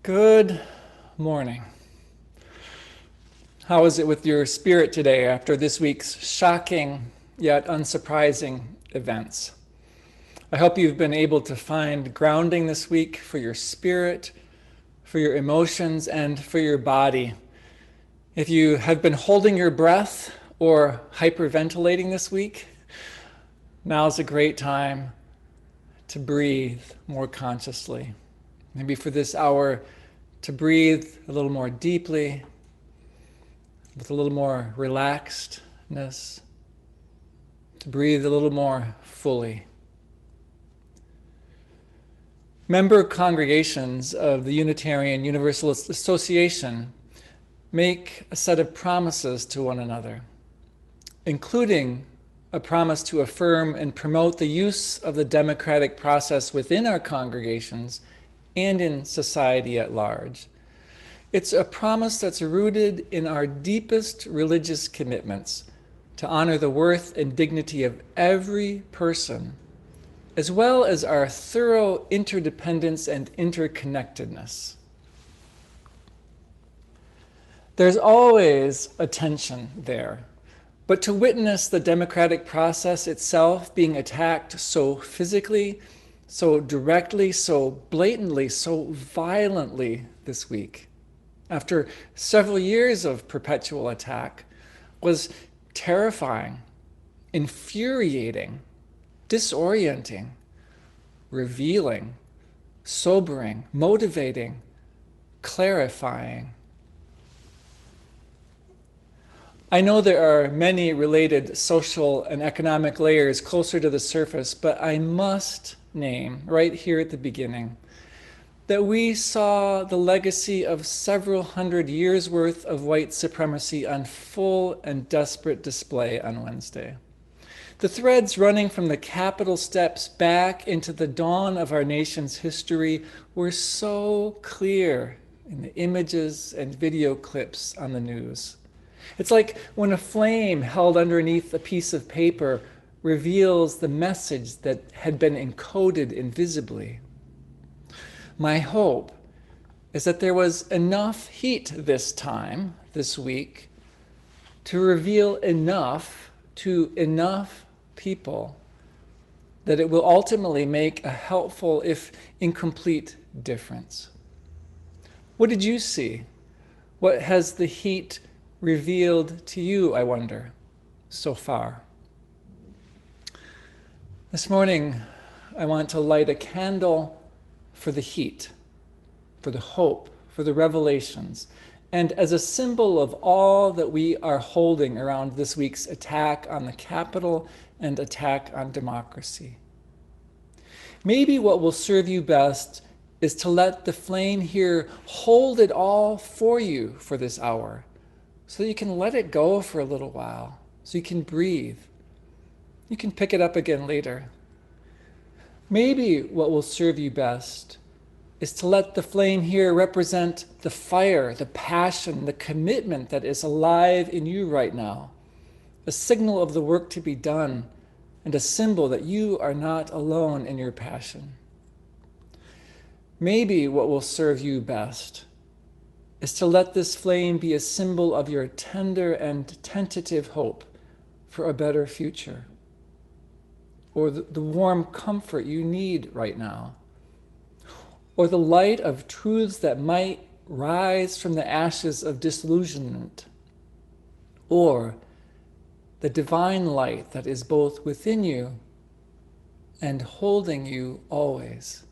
Good morning. How is it with your spirit today after this week's shocking yet unsurprising events? I hope you've been able to find grounding this week for your spirit, for your emotions, and for your body. If you have been holding your breath or hyperventilating this week, now's a great time to breathe more consciously. Maybe for this hour, to breathe a little more deeply, with a little more relaxedness, to breathe a little more fully. Member congregations of the Unitarian Universalist Association make a set of promises to one another, including a promise to affirm and promote the use of the democratic process within our congregations and in society at large. It's a promise that's rooted in our deepest religious commitments to honor the worth and dignity of every person, as well as our thorough interdependence and interconnectedness. There's always a tension there, but to witness the democratic process itself being attacked so physically, so directly, so blatantly, so violently this week, after several years of perpetual attack, was terrifying, infuriating, disorienting, revealing, sobering, motivating, clarifying. I know there are many related social and economic layers closer to the surface, but I must name right here at the beginning that we saw the legacy of several hundred years worth of white supremacy on full and desperate display on Wednesday. The threads running from the Capitol steps back into the dawn of our nation's history were so clear in the images and video clips on the news. It's like when a flame held underneath a piece of paper reveals the message that had been encoded invisibly. My hope is that there was enough heat this time, this week, to reveal enough to enough people that it will ultimately make a helpful, if incomplete, difference. What did you see? What has the heat revealed to you, I wonder, so far? This morning, I want to light a candle for the heat, for the hope, for the revelations, and as a symbol of all that we are holding around this week's attack on the Capitol and attack on democracy. Maybe what will serve you best is to let the flame here hold it all for you for this hour, so you can let it go for a little while, so you can breathe. You can pick it up again later. Maybe what will serve you best is to let the flame here represent the fire, the passion, the commitment that is alive in you right now, a signal of the work to be done, and a symbol that you are not alone in your passion. Maybe what will serve you best is to let this flame be a symbol of your tender and tentative hope for a better future, or the warm comfort you need right now, or the light of truths that might rise from the ashes of disillusionment, or the divine light that is both within you and holding you always.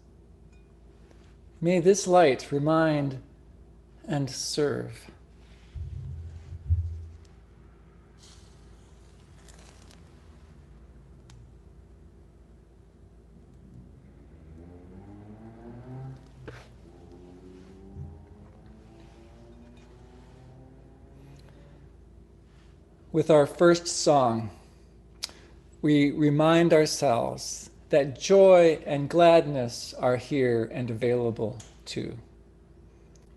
May this light remind and serve. With our first song, we remind ourselves that joy and gladness are here and available too.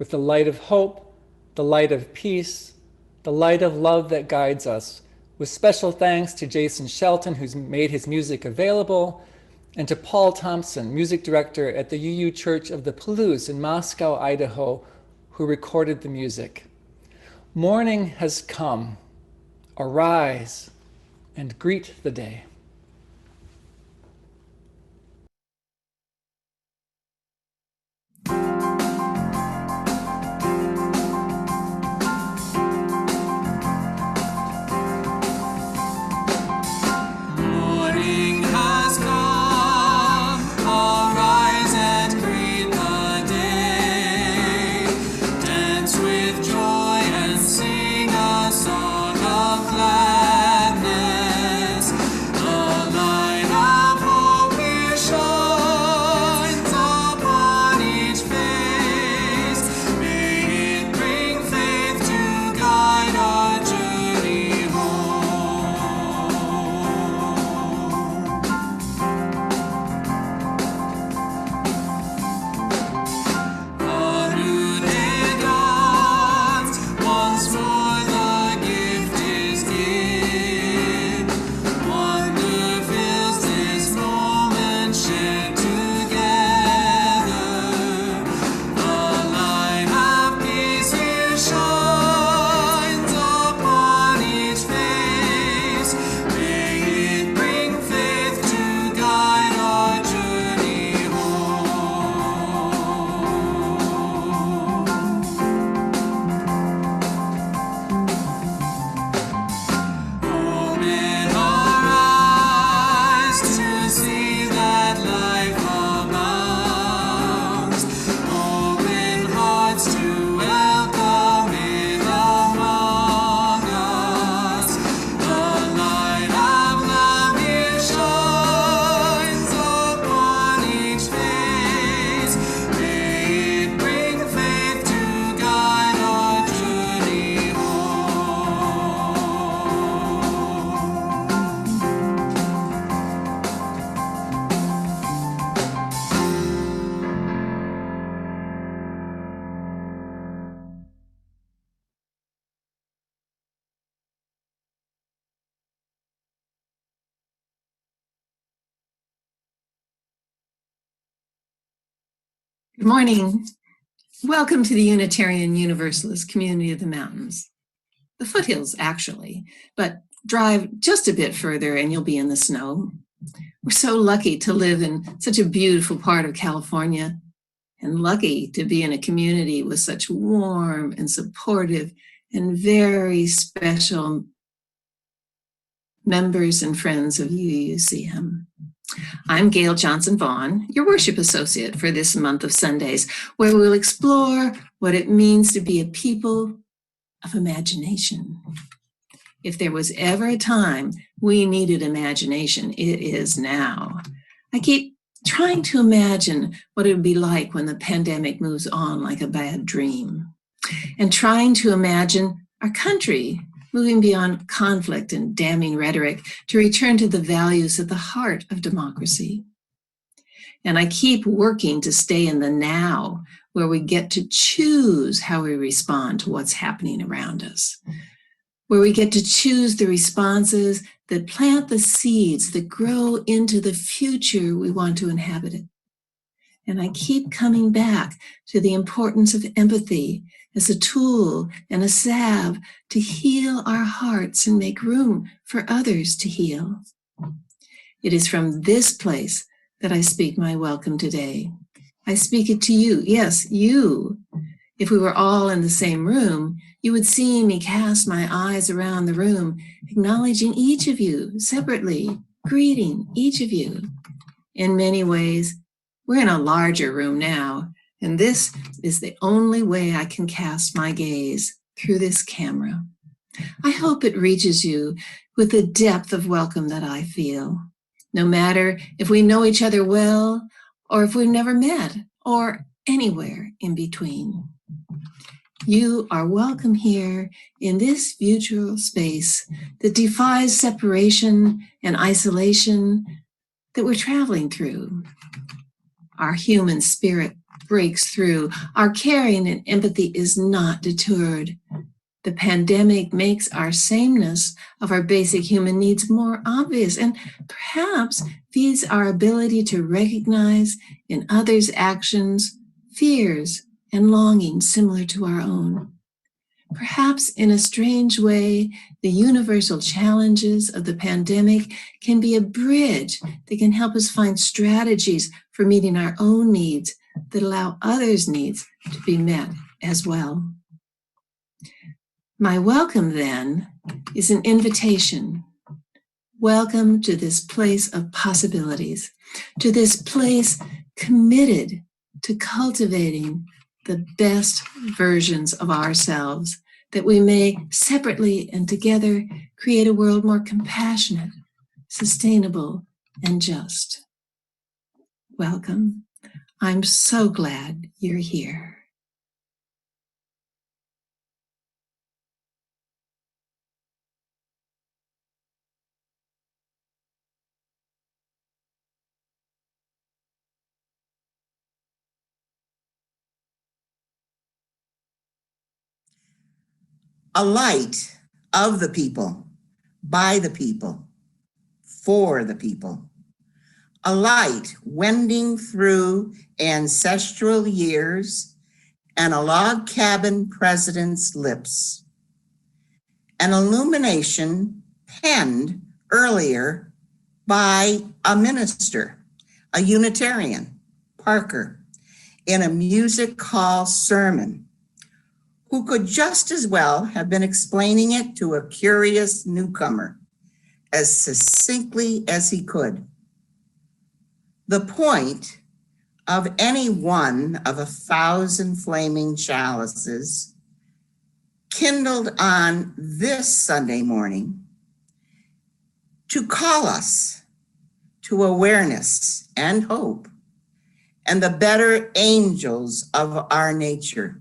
With the light of hope, the light of peace, the light of love that guides us, with special thanks to Jason Shelton, who's made his music available, and to Paul Thompson, music director at the UU Church of the Palouse in Moscow, Idaho, who recorded the music. Morning has come. Arise and greet the day. Good morning. Welcome to the Unitarian Universalist Community of the Mountains. The foothills, actually, but drive just a bit further and you'll be in the snow. We're so lucky to live in such a beautiful part of California and lucky to be in a community with such warm and supportive and very special members and friends of UUCM. I'm Gail Johnson-Vaughn, your worship associate for this month of Sundays, where we'll explore what it means to be a people of imagination. If there was ever a time we needed imagination, it is now. I keep trying to imagine what it would be like when the pandemic moves on like a bad dream, and trying to imagine our country moving beyond conflict and damning rhetoric to return to the values at the heart of democracy. And I keep working to stay in the now, where we get to choose how we respond to what's happening around us, where we get to choose the responses that plant the seeds that grow into the future we want to inhabit it. And I keep coming back to the importance of empathy as a tool and a salve to heal our hearts and make room for others to heal. It is from this place that I speak my welcome today. I speak it to you. Yes, you. If we were all in the same room, you would see me cast my eyes around the room, acknowledging each of you separately, greeting each of you. In many ways, we're in a larger room now, and this is the only way I can cast my gaze through this camera. I hope it reaches you with the depth of welcome that I feel, no matter if we know each other well or if we've never met or anywhere in between. You are welcome here in this virtual space that defies separation and isolation that we're traveling through. Our human spirit breaks through. Our caring and empathy is not deterred. The pandemic makes our sameness of our basic human needs more obvious and perhaps feeds our ability to recognize in others' actions fears and longings similar to our own. Perhaps in a strange way, the universal challenges of the pandemic can be a bridge that can help us find strategies for meeting our own needs that allow others' needs to be met as well. My welcome, then, is an invitation. Welcome to this place of possibilities, to this place committed to cultivating the best versions of ourselves, that we may separately and together create a world more compassionate, sustainable, and just. Welcome. I'm so glad you're here. A light of the people, by the people, for the people. A light wending through ancestral years and a log cabin president's lips. An illumination penned earlier by a minister, a Unitarian, Parker, in a music hall sermon, who could just as well have been explaining it to a curious newcomer as succinctly as he could. The point of any one of 1,000 flaming chalices kindled on this Sunday morning to call us to awareness and hope and the better angels of our nature.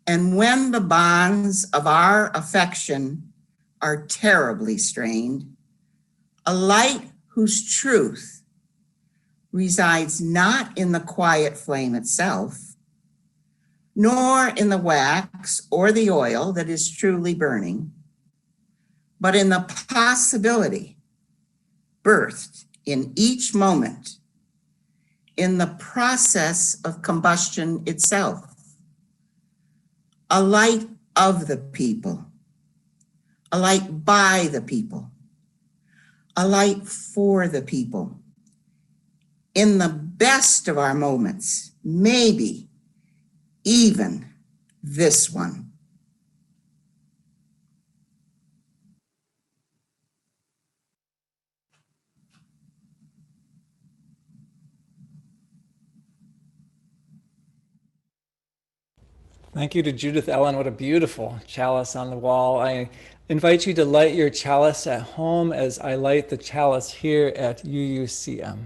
And when the bonds of our affection are terribly strained, a light whose truth resides not in the quiet flame itself, nor in the wax or the oil that is truly burning, but in the possibility birthed in each moment, in the process of combustion itself. A light of the people, a light by the people, a light for the people. In the best of our moments, maybe even this one. Thank you to Judith Ellen. What a beautiful chalice on the wall. I invite you to light your chalice at home as I light the chalice here at UUCM.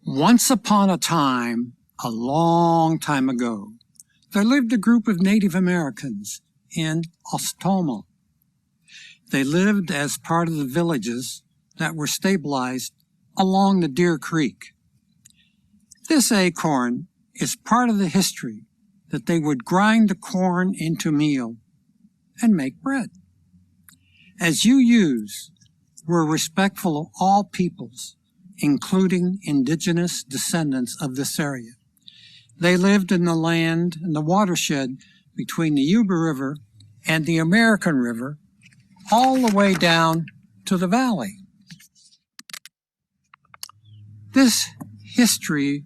Once upon a time, a long time ago, there lived a group of Native Americans in Ostomo. They lived as part of the villages that were stabilized along the Deer Creek. This acorn is part of the history that they would grind the corn into meal and make bread. As UUs, we're respectful of all peoples, including indigenous descendants of this area. They lived in the land and the watershed between the Yuba River and the American River, all the way down to the valley. This history,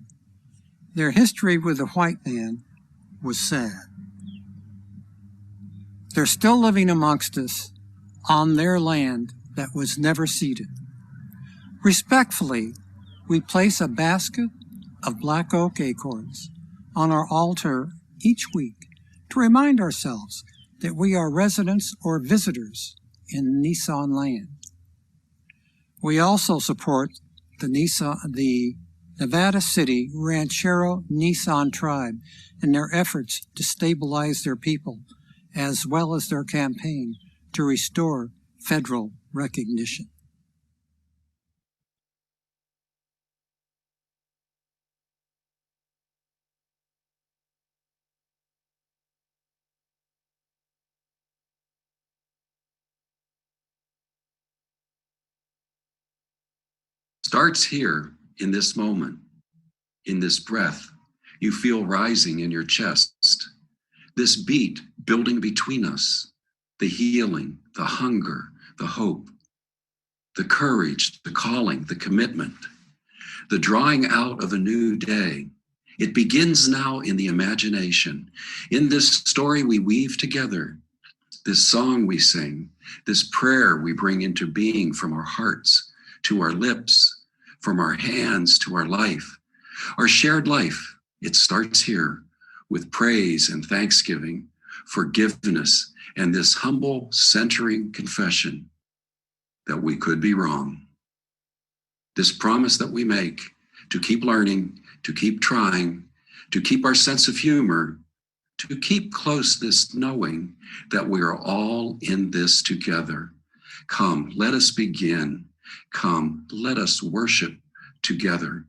their history with the white man, was sad. They're still living amongst us on their land that was never ceded. Respectfully, we place a basket of black oak acorns on our altar each week to remind ourselves that we are residents or visitors in Nissan land. We also support the Nevada City Ranchero Nissan tribe in their efforts to stabilize their people, as well as their campaign to restore federal recognition. Starts here in this moment, in this breath you feel rising in your chest, this beat building between us, the healing, the hunger, the hope, the courage, the calling, the commitment, the drawing out of a new day. It begins now in the imagination. In this story we weave together, this song we sing, this prayer we bring into being from our hearts to our lips, from our hands to our life, our shared life. It starts here with praise and thanksgiving, forgiveness, and this humble centering confession that we could be wrong. This promise that we make to keep learning, to keep trying, to keep our sense of humor, to keep close this knowing that we are all in this together. Come, let us begin. Come, let us worship together.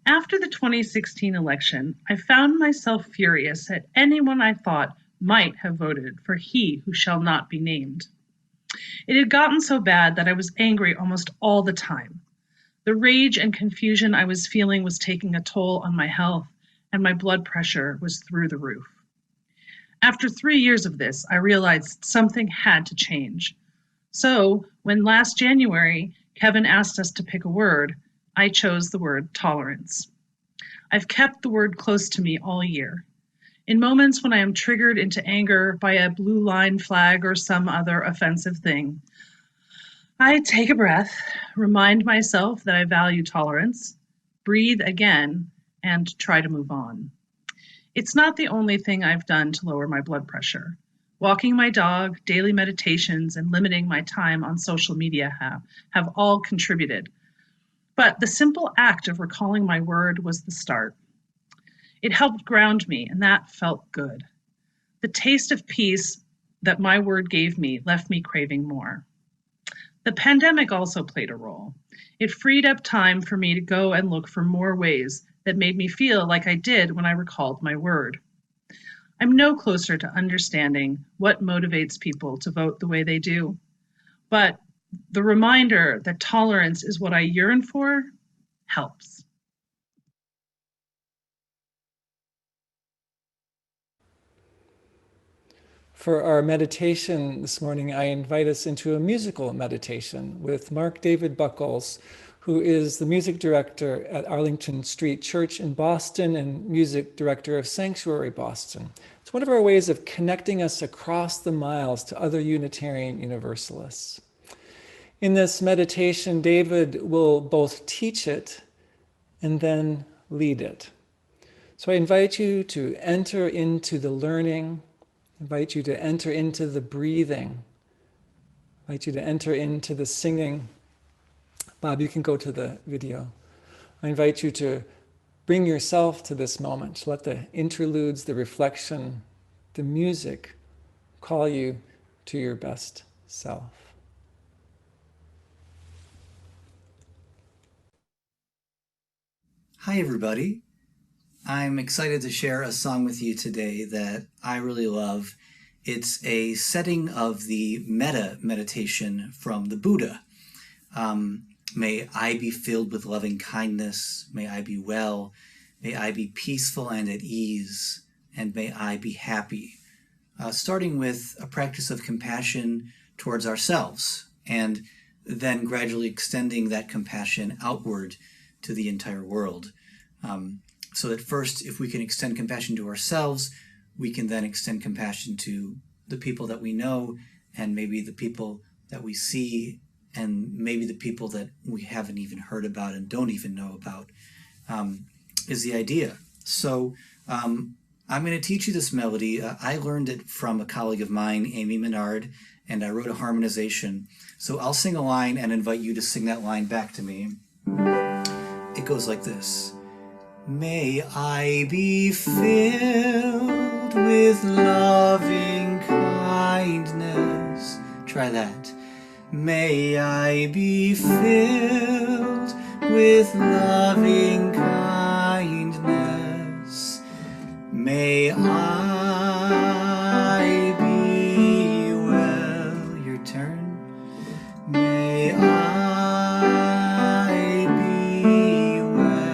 After the 2016 election, I found myself furious at anyone I thought might have voted for he who shall not be named. It had gotten so bad that I was angry almost all the time. The rage and confusion I was feeling was taking a toll on my health, and my blood pressure was through the roof. After 3 years of this, I realized something had to change. So, when last January, Kevin asked us to pick a word, I chose the word tolerance. I've kept the word close to me all year. In moments when I am triggered into anger by a blue line flag or some other offensive thing, I take a breath, remind myself that I value tolerance, breathe again, and try to move on. It's not the only thing I've done to lower my blood pressure. Walking my dog, daily meditations, and limiting my time on social media have all contributed. But the simple act of recalling my word was the start. It helped ground me, and that felt good. The taste of peace that my word gave me left me craving more. The pandemic also played a role. It freed up time for me to go and look for more ways that made me feel like I did when I recalled my word. I'm no closer to understanding what motivates people to vote the way they do, but the reminder that tolerance is what I yearn for helps. For our meditation this morning, I invite us into a musical meditation with Mark David Buckles, who is the music director at Arlington Street Church in Boston and music director of Sanctuary Boston. It's one of our ways of connecting us across the miles to other Unitarian Universalists. In this meditation, David will both teach it and then lead it. So I invite you to enter into the learning, invite you to enter into the breathing, invite you to enter into the singing. Bob, you can go to the video. I invite you to bring yourself to this moment. Let the interludes, the reflection, the music call you to your best self. Hi, everybody. I'm excited to share a song with you today that I really love. It's a setting of the metta meditation from the Buddha. May I be filled with loving kindness. May I be well. May I be peaceful and at ease. And may I be happy. Starting with a practice of compassion towards ourselves, and then gradually extending that compassion outward to the entire world. So that first, if we can extend compassion to ourselves, we can then extend compassion to the people that we know, and maybe the people that we see, and maybe the people that we haven't even heard about and don't even know about, is the idea. So I'm going to teach you this melody. I learned it from a colleague of mine, Amy Menard, and I wrote a harmonization. So I'll sing a line and invite you to sing that line back to me. It goes like this. May I be filled with loving kindness. Try that. May I be filled with loving kindness. May I be well. Your turn. May I be well.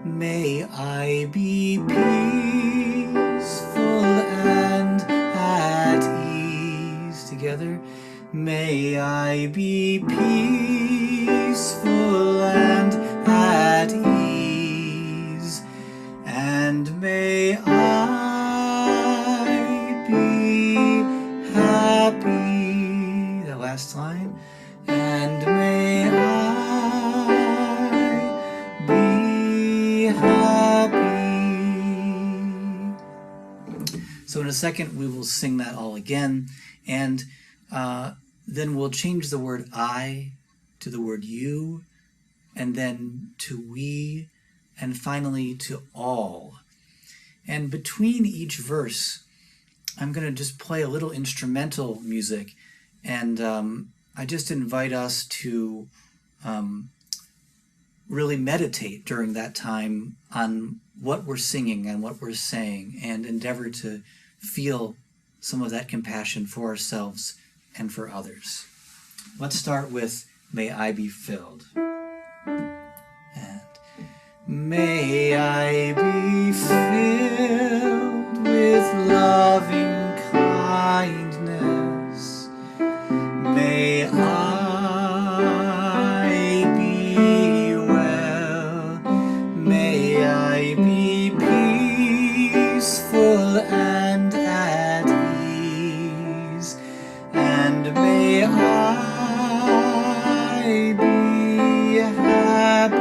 May I be peaceful and at ease. Together. May I be peaceful and at ease. And may I be happy. The last line. And may I be happy. So in a second, we will sing that all again. And then we'll change the word I to the word you, and then to we, and finally to all. And between each verse, I'm going to just play a little instrumental music, and I just invite us to really meditate during that time on what we're singing and what we're saying, and endeavor to feel some of that compassion for ourselves and for others. Let's start with May I Be Filled. And may I be filled with loving kindness. May I be well. May I be peaceful and at ease. And may I be happy.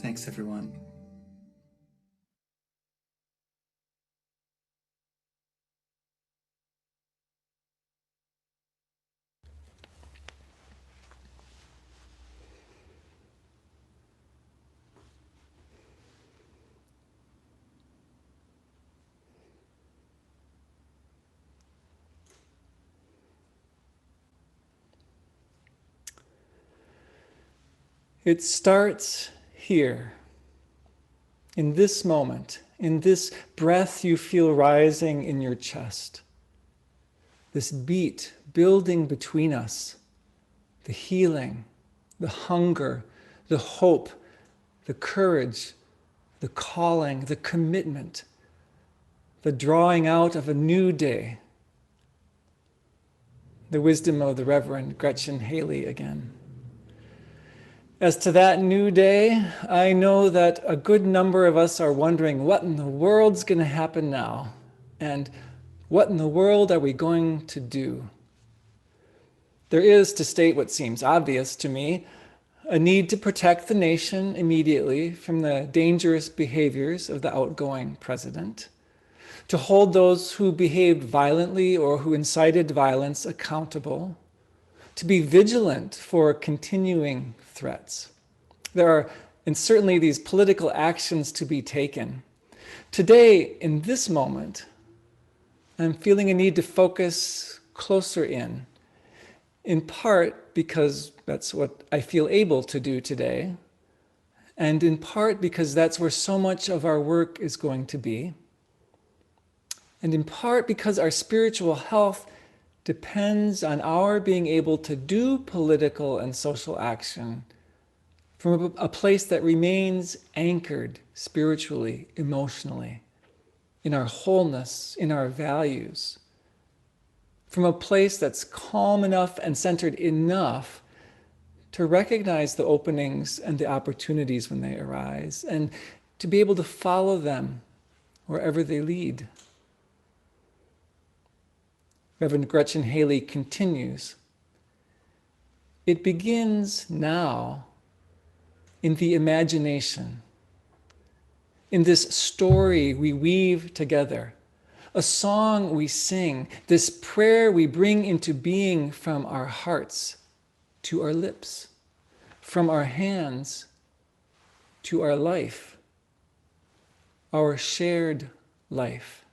Thanks, everyone. It starts here, in this moment, in this breath you feel rising in your chest, this beat building between us, the healing, the hunger, the hope, the courage, the calling, the commitment, the drawing out of a new day. The wisdom of the Reverend Gretchen Haley again. As to that new day, I know that a good number of us are wondering what in the world's going to happen now, and what in the world are we going to do? There is, to state what seems obvious to me, a need to protect the nation immediately from the dangerous behaviors of the outgoing president, to hold those who behaved violently or who incited violence accountable, to be vigilant for continuing threats. There are, and certainly these political actions to be taken. Today, in this moment, I'm feeling a need to focus closer in part because that's what I feel able to do today, and in part because that's where so much of our work is going to be, and in part because our spiritual health depends on our being able to do political and social action from a place that remains anchored spiritually, emotionally, in our wholeness, in our values, from a place that's calm enough and centered enough to recognize the openings and the opportunities when they arise, and to be able to follow them wherever they lead. Reverend Gretchen Haley continues, "It begins now in the imagination, in this story we weave together, a song we sing, this prayer we bring into being from our hearts to our lips, from our hands to our life, our shared life."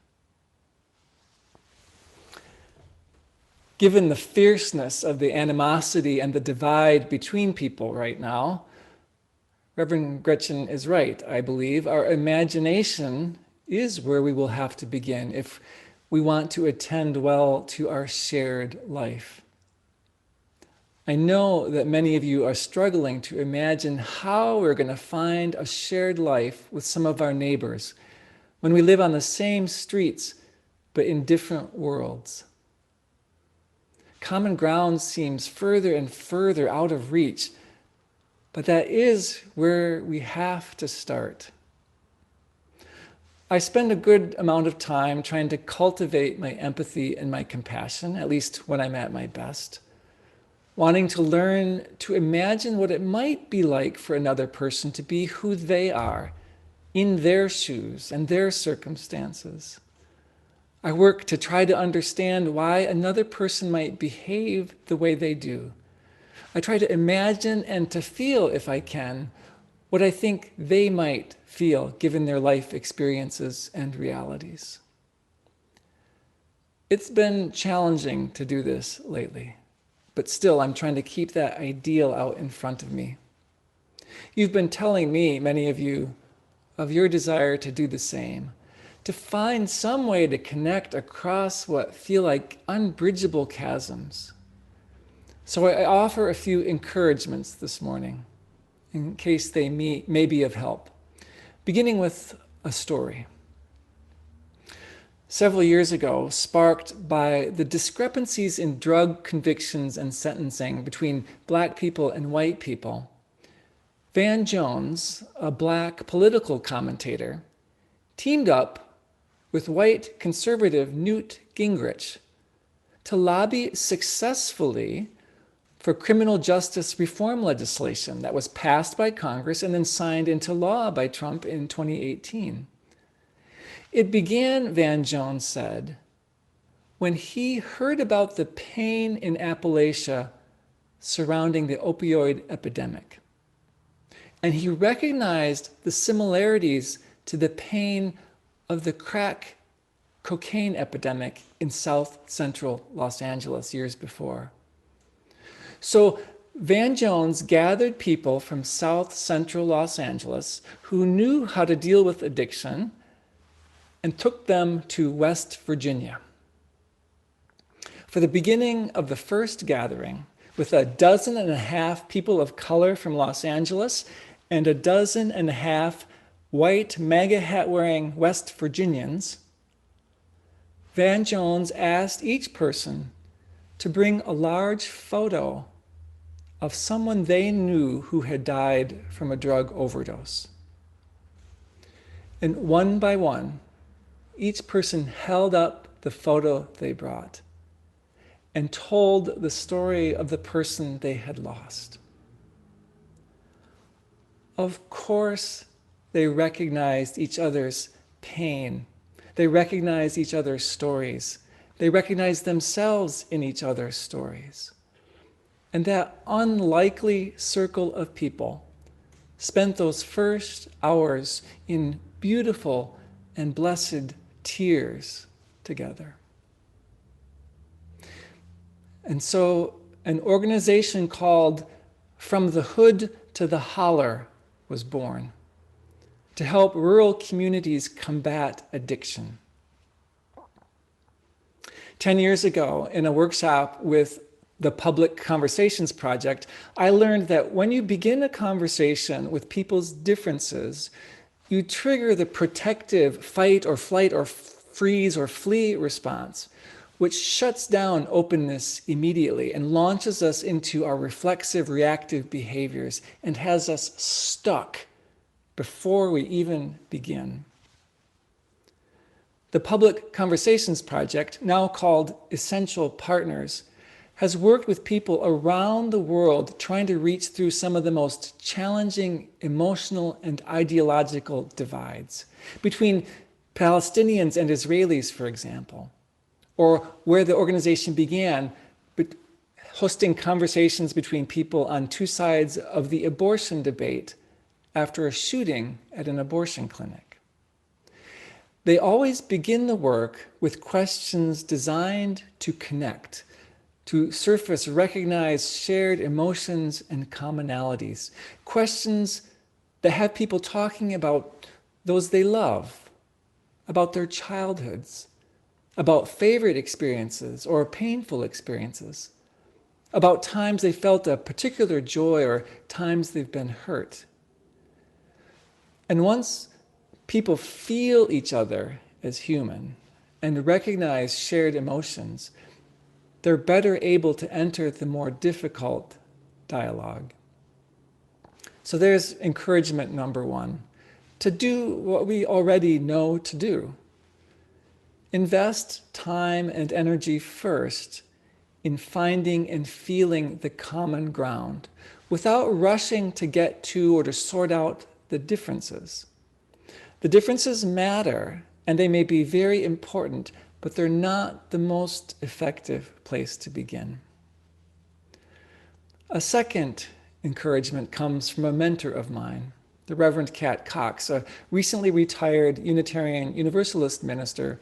Given the fierceness of the animosity and the divide between people right now, Reverend Gretchen is right, I believe. Our imagination is where we will have to begin if we want to attend well to our shared life. I know that many of you are struggling to imagine how we're going to find a shared life with some of our neighbors when we live on the same streets but in different worlds. Common ground seems further and further out of reach, but that is where we have to start. I spend a good amount of time trying to cultivate my empathy and my compassion, at least when I'm at my best, wanting to learn to imagine what it might be like for another person to be who they are, in their shoes and their circumstances. I work to try to understand why another person might behave the way they do. I try to imagine and to feel, if I can, what I think they might feel given their life experiences and realities. It's been challenging to do this lately, but still I'm trying to keep that ideal out in front of me. You've been telling me, many of you, of your desire to do the same, to find some way to connect across what feel like unbridgeable chasms. So I offer a few encouragements this morning, in case they may be of help, beginning with a story. Several years ago, sparked by the discrepancies in drug convictions and sentencing between Black people and white people, Van Jones, a Black political commentator, teamed up with white conservative Newt Gingrich to lobby successfully for criminal justice reform legislation that was passed by Congress and then signed into law by Trump in 2018. It began, Van Jones said, when he heard about the pain in Appalachia surrounding the opioid epidemic. And he recognized the similarities to the pain of the crack cocaine epidemic in South Central Los Angeles years before. So Van Jones gathered people from South Central Los Angeles who knew how to deal with addiction and took them to West Virginia. For the beginning of the first gathering, with 12.5 people of color from Los Angeles and 12.5 white MAGA hat-wearing West Virginians, Van Jones asked each person to bring a large photo of someone they knew who had died from a drug overdose. And one by one, each person held up the photo they brought and told the story of the person they had lost. Of course, they recognized each other's pain. They recognized each other's stories. They recognized themselves in each other's stories. And that unlikely circle of people spent those first hours in beautiful and blessed tears together. And so an organization called From the Hood to the Holler was born to help rural communities combat addiction. 10 years ago, in a workshop with the Public Conversations Project, I learned that when you begin a conversation with people's differences, you trigger the protective fight or flight or freeze or flee response, which shuts down openness immediately and launches us into our reflexive, reactive behaviors and has us stuck before we even begin. The Public Conversations Project, now called Essential Partners, has worked with people around the world trying to reach through some of the most challenging emotional and ideological divides between Palestinians and Israelis, for example, or where the organization began, hosting conversations between people on two sides of the abortion debate after a shooting at an abortion clinic. They always begin the work with questions designed to connect, to surface recognized shared emotions and commonalities, questions that have people talking about those they love, about their childhoods, about favorite experiences or painful experiences, about times they felt a particular joy or times they've been hurt. And once people feel each other as human and recognize shared emotions, they're better able to enter the more difficult dialogue. So there's encouragement number one, to do what we already know to do. Invest time and energy first in finding and feeling the common ground without rushing to get to or to sort out the differences. The differences matter and they may be very important, but they're not the most effective place to begin. A second encouragement comes from a mentor of mine, the Reverend Kat Cox, a recently retired Unitarian Universalist minister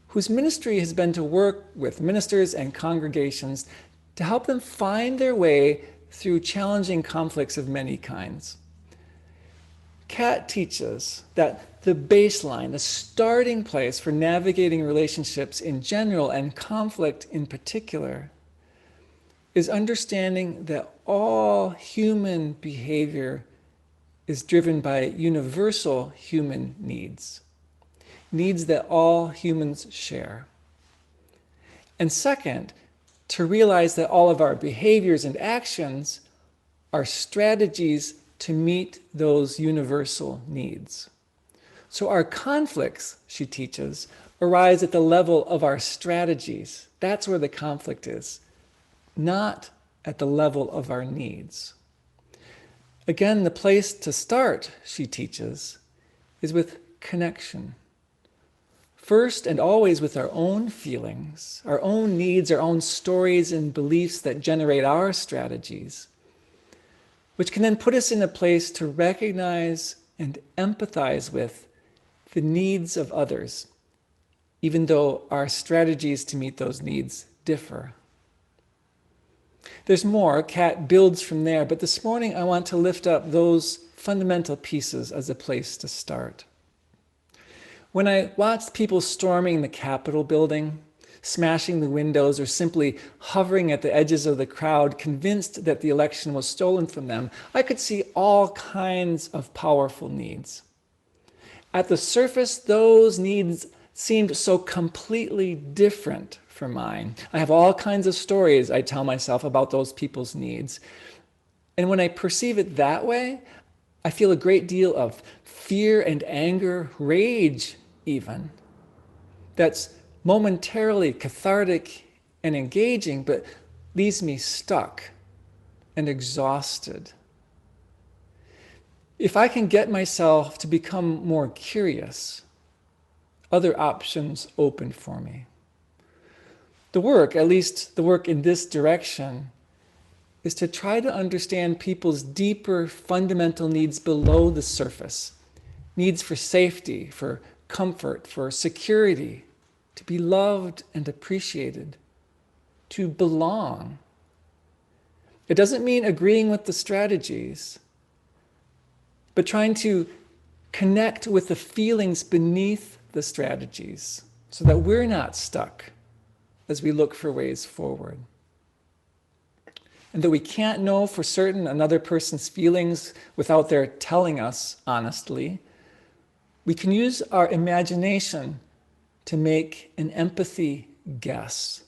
whose ministry has been to work with ministers and congregations to help them find their way through challenging conflicts of many kinds. Kat teaches that the baseline, the starting place for navigating relationships in general and conflict in particular, is understanding that all human behavior is driven by universal human needs that all humans share. And second, to realize that all of our behaviors and actions are strategies to meet those universal needs. So our conflicts, she teaches, arise at the level of our strategies. That's where the conflict is, not at the level of our needs. Again, the place to start, she teaches, is with connection. First and always with our own feelings, our own needs, our own stories and beliefs that generate our strategies, which can then put us in a place to recognize and empathize with the needs of others, even though our strategies to meet those needs differ. There's more. Kat builds from there, but this morning I want to lift up those fundamental pieces as a place to start. When I watched people storming the Capitol building, smashing the windows, or simply hovering at the edges of the crowd, convinced that the election was stolen from them, I could see all kinds of powerful needs. At the surface, those needs seemed so completely different from mine. I have all kinds of stories I tell myself about those people's needs. And when I perceive it that way, I feel a great deal of fear and anger, rage even. That's momentarily cathartic and engaging, but leaves me stuck and exhausted. If I can get myself to become more curious, other options open for me. The work, at least the work in this direction, is to try to understand people's deeper fundamental needs below the surface. Needs for safety, for comfort, for security, to be loved and appreciated, to belong. It doesn't mean agreeing with the strategies, but trying to connect with the feelings beneath the strategies so that we're not stuck as we look for ways forward. And that we can't know for certain another person's feelings without their telling us honestly, we can use our imagination to make an empathy guess.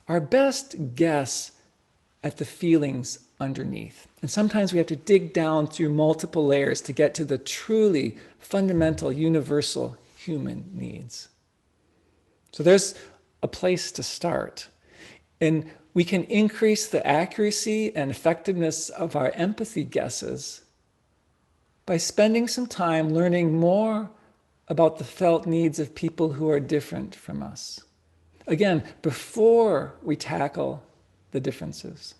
Our best guess at the feelings underneath. And sometimes we have to dig down through multiple layers to get to the truly fundamental, universal human needs. So there's a place to start. And we can increase the accuracy and effectiveness of our empathy guesses by spending some time learning more about the felt needs of people who are different from us. Again, before we tackle the differences.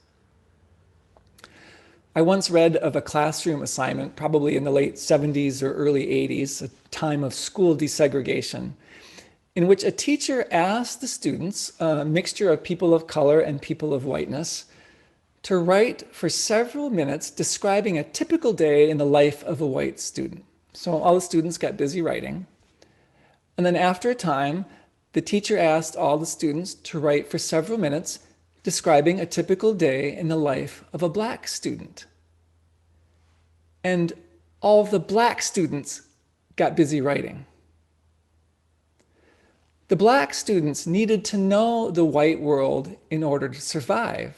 I once read of a classroom assignment, probably in the late 70s or early 80s, a time of school desegregation, in which a teacher asked the students, a mixture of people of color and people of whiteness, to write for several minutes describing a typical day in the life of a white student. So all the students got busy writing. And then after a time, the teacher asked all the students to write for several minutes describing a typical day in the life of a black student. And all of the black students got busy writing. The black students needed to know the white world in order to survive.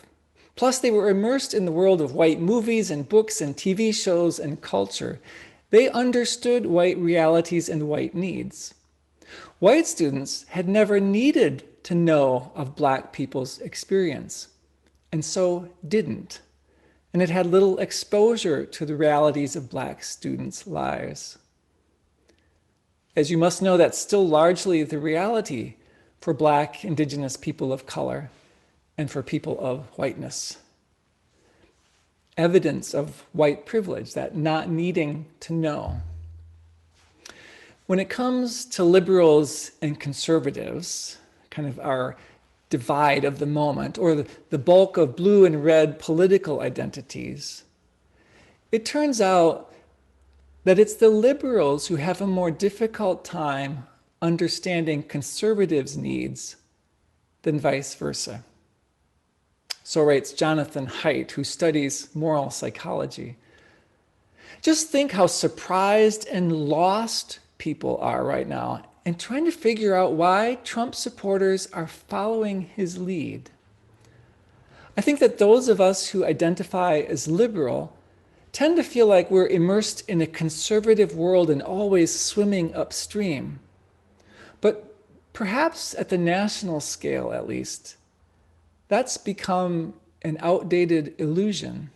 Plus, they were immersed in the world of white movies and books and TV shows and culture. They understood white realities and white needs. White students had never needed to know of black people's experience, and so didn't. And it had little exposure to the realities of black students' lives. As you must know, that's still largely the reality for black, indigenous people of color and for people of whiteness. Evidence of white privilege, that not needing to know. When it comes to liberals and conservatives, kind of our divide of the moment, or the bulk of blue and red political identities, it turns out that it's the liberals who have a more difficult time understanding conservatives' needs than vice versa. So writes Jonathan Haidt, who studies moral psychology. Just think how surprised and lost people are right now and trying to figure out why Trump supporters are following his lead. I think that those of us who identify as liberal tend to feel like we're immersed in a conservative world and always swimming upstream. But perhaps at the national scale, at least, that's become an outdated illusion.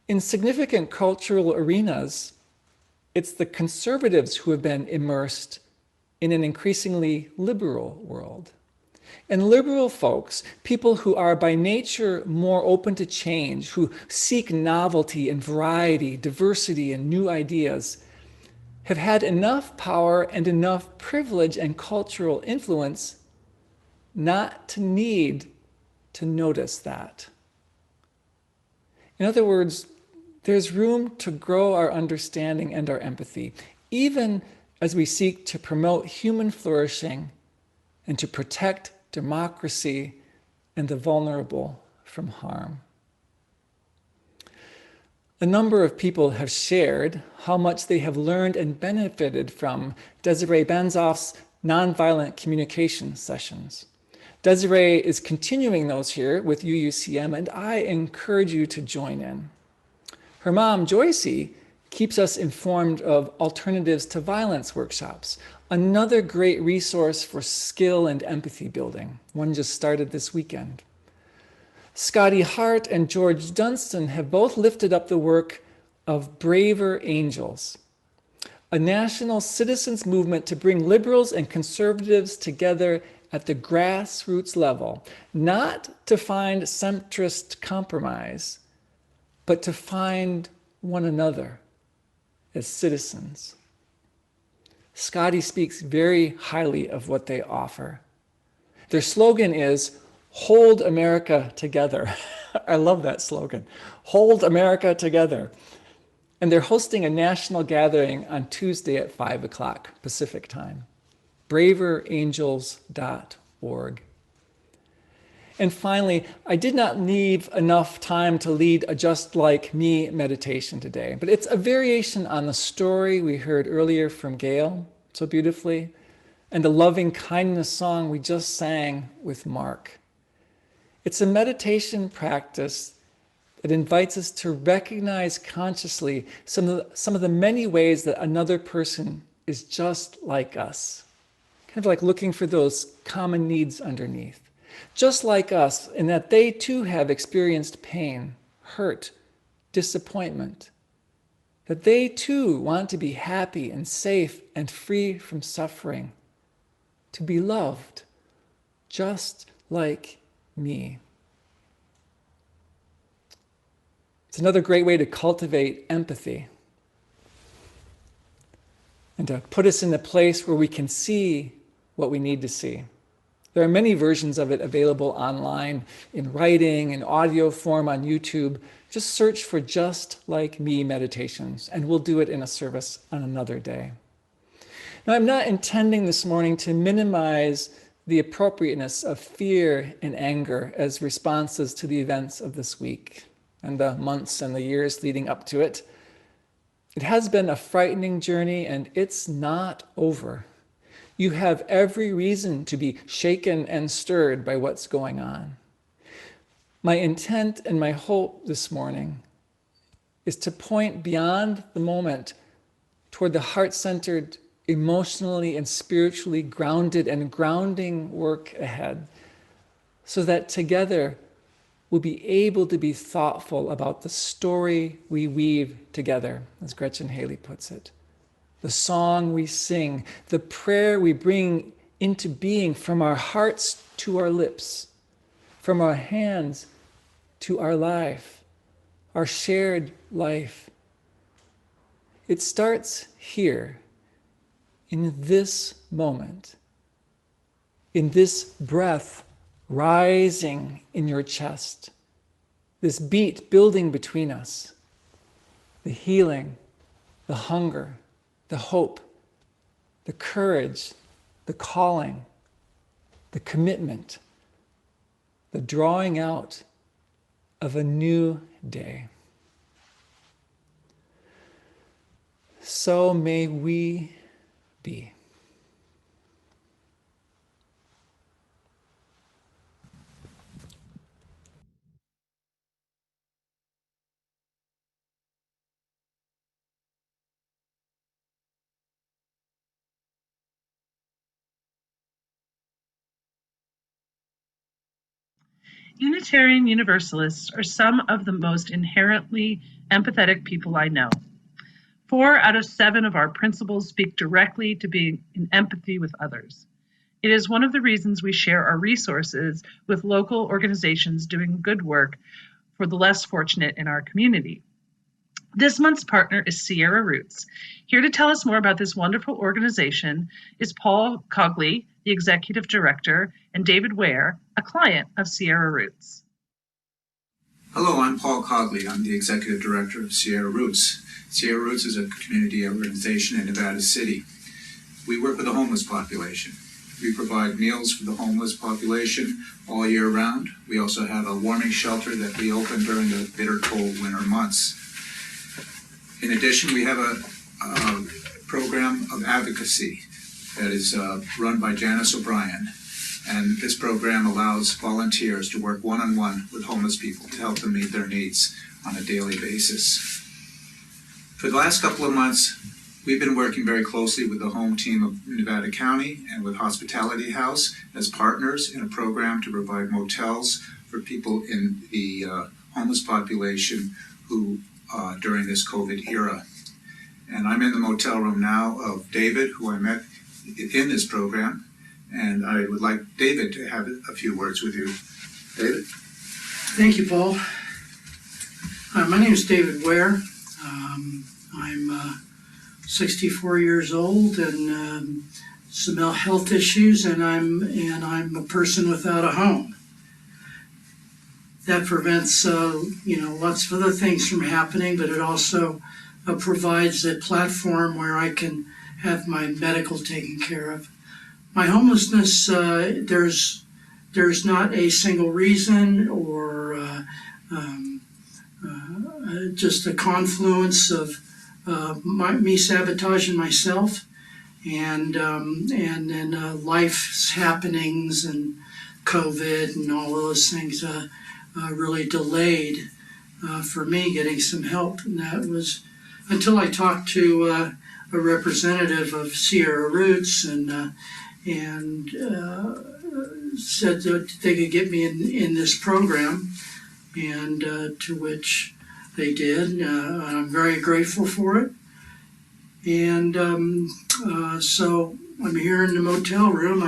In significant cultural arenas, it's the conservatives who have been immersed in an increasingly liberal world. And liberal folks, people who are by nature more open to change, who seek novelty and variety, diversity and new ideas, have had enough power and enough privilege and cultural influence not to need to notice that. In other words, there's room to grow our understanding and our empathy, even as we seek to promote human flourishing and to protect democracy and the vulnerable from harm. A number of people have shared how much they have learned and benefited from Desiree Benzoff's nonviolent communication sessions. Desiree is continuing those here with UUCM, and I encourage you to join in. Her mom, Joycey, keeps us informed of alternatives to violence workshops, another great resource for skill and empathy building. One just started this weekend. Scotty Hart and George Dunstan have both lifted up the work of Braver Angels, a national citizens movement to bring liberals and conservatives together at the grassroots level, not to find centrist compromise, but to find one another as citizens. Scotty speaks very highly of what they offer. Their slogan is, "Hold America Together." I love that slogan. Hold America Together. And they're hosting a national gathering on Tuesday at 5 o'clock Pacific time. braverangels.org. And finally, I did not leave enough time to lead a Just Like Me meditation today, but it's a variation on the story we heard earlier from Gail so beautifully, and the loving kindness song we just sang with Mark. It's a meditation practice that invites us to recognize consciously some of the many ways that another person is just like us, kind of like looking for those common needs underneath. Just like us, in that they too have experienced pain, hurt, disappointment, that they too want to be happy and safe and free from suffering, to be loved, just like me. It's another great way to cultivate empathy and to put us in a place where we can see what we need to see. There are many versions of it available online, in writing, in audio form on YouTube. Just search for Just Like Me meditations, and we'll do it in a service on another day. Now, I'm not intending this morning to minimize the appropriateness of fear and anger as responses to the events of this week and the months and the years leading up to it. It has been a frightening journey, and it's not over. You have every reason to be shaken and stirred by what's going on. My intent and my hope this morning is to point beyond the moment toward the heart-centered, emotionally and spiritually grounded and grounding work ahead, so that together we'll be able to be thoughtful about the story we weave together, as Gretchen Haley puts it. The song we sing, the prayer we bring into being from our hearts to our lips, from our hands to our life, our shared life. It starts here, in this moment, in this breath rising in your chest, this beat building between us, the healing, the hunger, the hope, the courage, the calling, the commitment, the drawing out of a new day. So may we be. Unitarian Universalists are some of the most inherently empathetic people I know. 4 out of 7 of our principles speak directly to being in empathy with others. It is one of the reasons we share our resources with local organizations doing good work for the less fortunate in our community. This month's partner is Sierra Roots. Here to tell us more about this wonderful organization is Paul Cogley, the Executive Director, and David Ware, a client of Sierra Roots. Hello, I'm Paul Cogley. I'm the Executive Director of Sierra Roots. Sierra Roots is a community organization in Nevada City. We work with the homeless population. We provide meals for the homeless population all year round. We also have a warming shelter that we open during the bitter cold winter months. In addition, we have a program of advocacy that is run by Janice O'Brien. And this program allows volunteers to work one-on-one with homeless people to help them meet their needs on a daily basis. For the last couple of months, we've been working very closely with the home team of Nevada County and with Hospitality House as partners in a program to provide motels for people in the homeless population who during this COVID era. And I'm in the motel room now of David, who I met in this program, and I would like David to have a few words with you. David? Thank you, Paul. My name is David Ware. I'm 64 years old and some health issues, and I'm a person without a home. That prevents lots of other things from happening, but it also provides a platform where I can have my medical taken care of. My homelessness, there's not a single reason or just a confluence of me sabotaging myself and then life's happenings and COVID and all those things really delayed for me getting some help. And that was until I talked to a representative of Sierra Roots and said that they could get me in this program, and to which they did. And I'm very grateful for it. And so I'm here in the motel room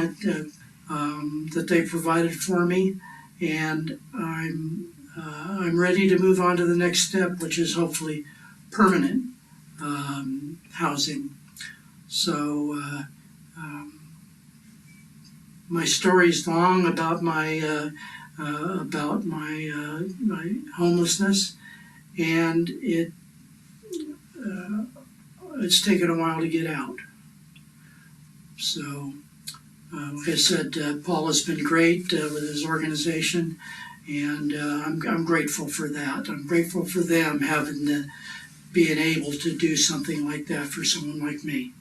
that they provided for me, and I'm ready to move on to the next step, which is hopefully permanent housing. So my story's long about my homelessness, and it's taken a while to get out. So, like I said, Paul has been great with his organization, and I'm grateful for that. I'm grateful for them being able to do something like that for someone like me.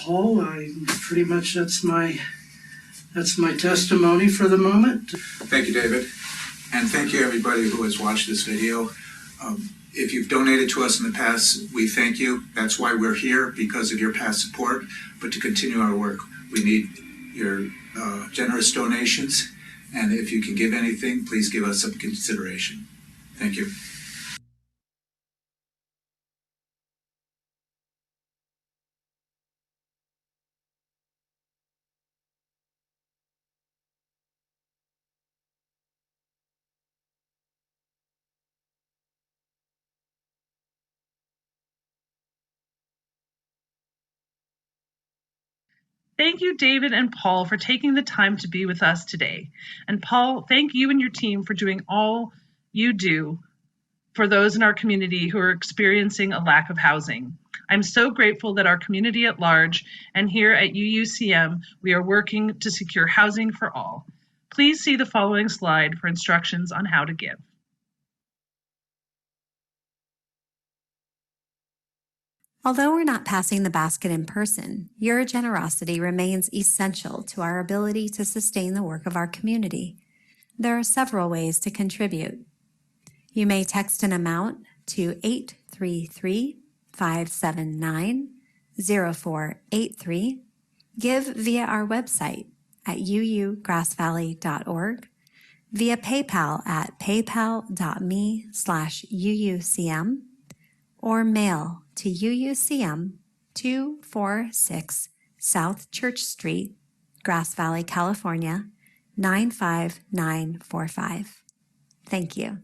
Paul, pretty much that's my testimony for the moment. Thank you, David. And thank you, everybody who has watched this video. If you've donated to us in the past, we thank you. That's why we're here, because of your past support. But to continue our work, we need your generous donations. And if you can give anything, please give us some consideration. Thank you. Thank you, David and Paul, for taking the time to be with us today. And Paul, thank you and your team for doing all you do for those in our community who are experiencing a lack of housing. I'm so grateful that our community at large and here at UUCM, we are working to secure housing for all. Please see the following slide for instructions on how to give. Although we're not passing the basket in person, your generosity remains essential to our ability to sustain the work of our community. There are several ways to contribute. You may text an amount to 833-579-0483, give via our website at uugrassvalley.org, via PayPal at paypal.me/UUCM or mail to UUCM 246 South Church Street, Grass Valley, California, 95945. Thank you.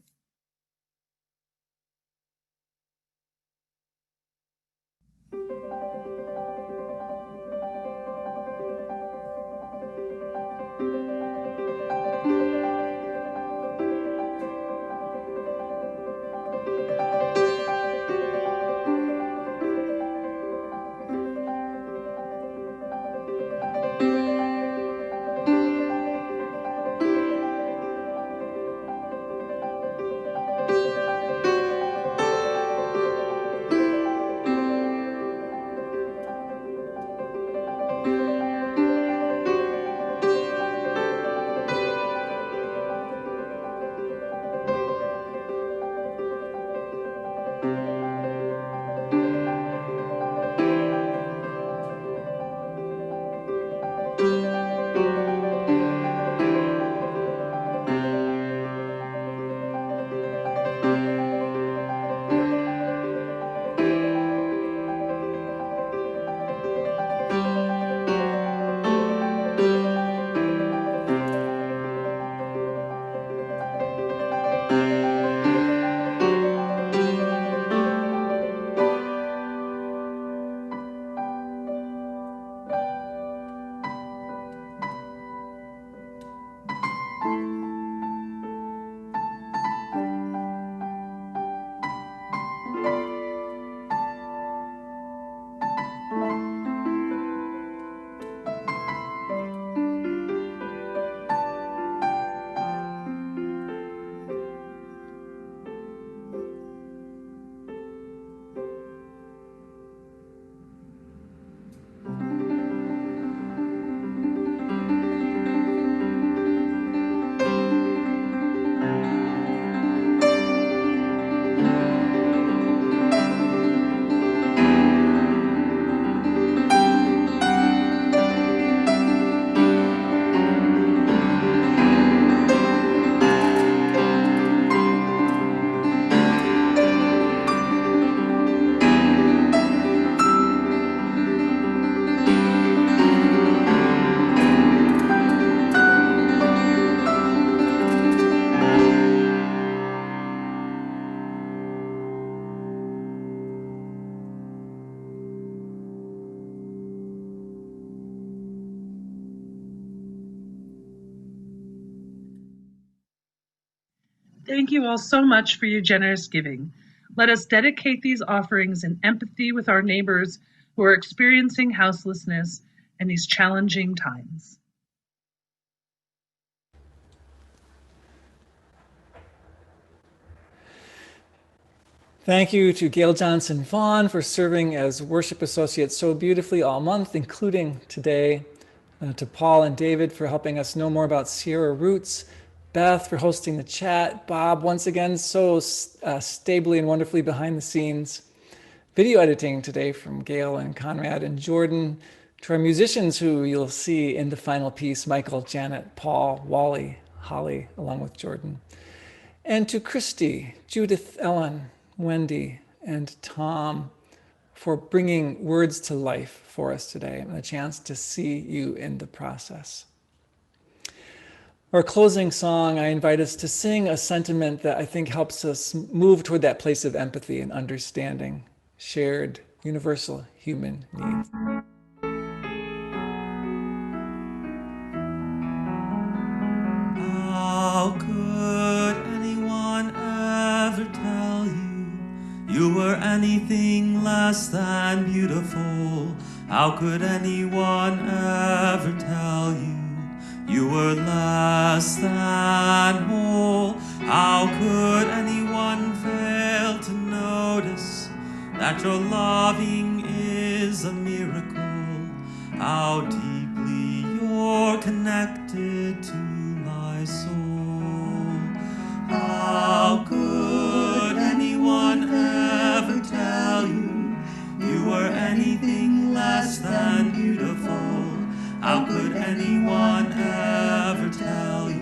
Thank you all so much for your generous giving. Let us dedicate these offerings in empathy with our neighbors who are experiencing houselessness in these challenging times. Thank you to Gail Johnson Vaughn for serving as worship associate so beautifully all month, including today. To Paul and David for helping us know more about Sierra Roots. Beth for hosting the chat. Bob, once again, so stably and wonderfully behind the scenes. Video editing today from Gail and Conrad and Jordan. To our musicians who you'll see in the final piece, Michael, Janet, Paul, Wally, Holly, along with Jordan. And to Christy, Judith, Ellen, Wendy, and Tom for bringing words to life for us today and a chance to see you in the process. Our closing song, I invite us to sing a sentiment that I think helps us move toward that place of empathy and understanding, shared, universal human needs. How could anyone ever tell you were anything less than beautiful? How could anyone ever tell you were less than whole? How could anyone fail to notice that your loving is a miracle? How deeply you're connected to my soul. How could anyone ever tell you were anything less than beautiful? How could anyone ever tell you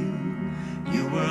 were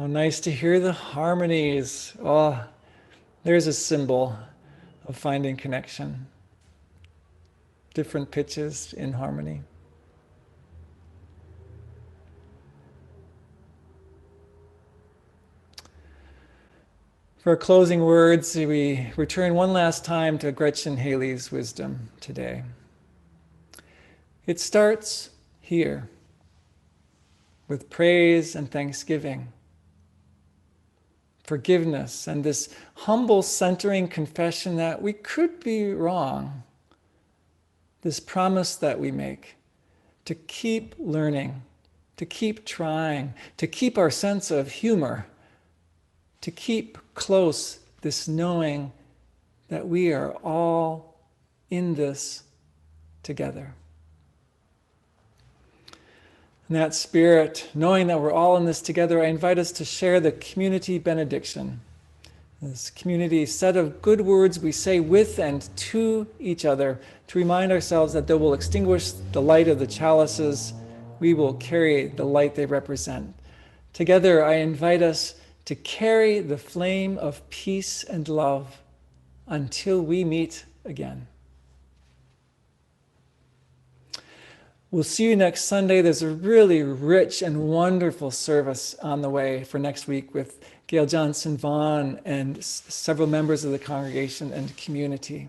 How nice to hear the harmonies. Oh, there's a symbol of finding connection. Different pitches in harmony. For our closing words, we return one last time to Gretchen Haley's wisdom today. It starts here with praise and thanksgiving, forgiveness, and this humble centering confession that we could be wrong. This promise that we make to keep learning, to keep trying, to keep our sense of humor, to keep close this knowing that we are all in this together. In that spirit, knowing that we're all in this together, I invite us to share the community benediction. This community set of good words we say with and to each other to remind ourselves that they will extinguish the light of the chalices. We will carry the light they represent. Together, I invite us to carry the flame of peace and love until we meet again. We'll see you next Sunday. There's a really rich and wonderful service on the way for next week with Gail Johnson Vaughn and several members of the congregation and community.